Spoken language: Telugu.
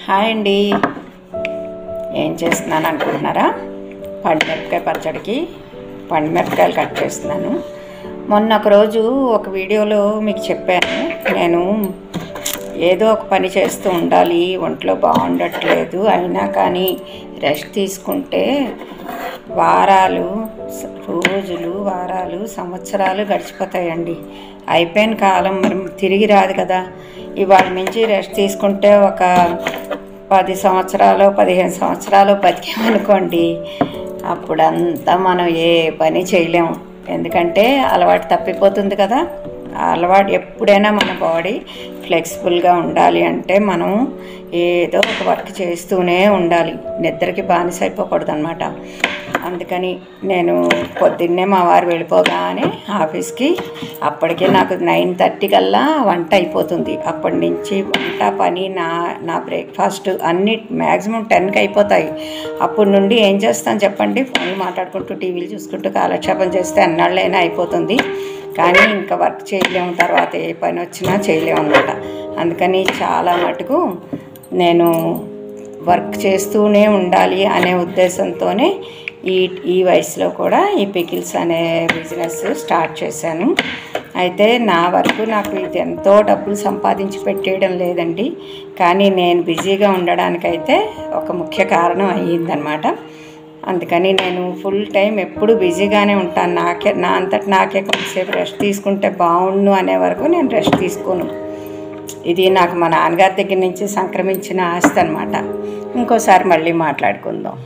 హాయ్ అండి. ఏం చేస్తున్నాను అనుకుంటున్నారా? పండుమిరపకాయ పచ్చడికి పండుమిరపకాయలు కట్ చేస్తున్నాను. మొన్న ఒకరోజు ఒక వీడియోలో మీకు చెప్పాను, నేను ఏదో ఒక పని చేస్తూ ఉండాలి, ఒంట్లో బాగుండట్లేదు, అయినా కానీ రెస్ట్ తీసుకుంటే వారాలు, రోజులు, వారాలు, సంవత్సరాలు గడిచిపోతాయండి. అయిపోయిన కాలం మరి తిరిగి రాదు కదా. ఇవాళ నుంచి రెస్ట్ తీసుకుంటే ఒక 10 సంవత్సరాలు 15 సంవత్సరాలు బతికామనుకోండి, అప్పుడంతా మనం ఏ పని చేయలేము. ఎందుకంటే అలవాటు తప్పిపోతుంది కదా. అలవాటు ఎప్పుడైనా మన బాడీ ఫ్లెక్సిబుల్గా ఉండాలి అంటే మనం ఏదో ఒక వర్క్ చేస్తూనే ఉండాలి, నిద్రకి బానిస అయిపోకూడదు అనమాట. అందుకని నేను పొద్దున్నే మా వారు వెళ్ళిపోగానే ఆఫీస్కి, అప్పటికే నాకు 9:30 కల్లా వంట అయిపోతుంది. అప్పటి నుంచి వంట పని, నా బ్రేక్ఫాస్ట్ అన్నీ మ్యాక్సిమం 10కి అయిపోతాయి. అప్పటి నుండి ఏం చేస్తాను చెప్పండి? ఫోన్లు మాట్లాడుకుంటూ, టీవీలు చూసుకుంటూ కాలక్షేపం చేస్తే అన్నాళ్ళైనా అయిపోతుంది. కానీ ఇంకా వర్క్ చేయలేము, తర్వాత ఏ పని వచ్చినా చేయలేము అన్నమాట. అందుకని చాలా మటుకు నేను వర్క్ చేస్తూనే ఉండాలి అనే ఉద్దేశంతోనే ఈ వయసులో కూడా ఈ పికిల్స్ అనే బిజినెస్ స్టార్ట్ చేశాను. అయితే నా వరకు నాకు ఇది ఎంతో డబ్బులు సంపాదించి పెట్టేయడం లేదండి, కానీ నేను బిజీగా ఉండడానికైతే ఒక ముఖ్య కారణం అయ్యిందనమాట. అందుకని నేను ఫుల్ టైం ఎప్పుడు బిజీగానే ఉంటాను. నా అంతటి నాకే కొంచెంసేపు రెస్ట్ తీసుకుంటే బాగుండు అనే వరకు నేను రెస్ట్ తీసుకోను. ఇది నాకు మా నాన్నగారి దగ్గర నుంచి సంక్రమించిన ఆస్తి అనమాట. ఇంకోసారి మళ్ళీ మాట్లాడుకుందాం.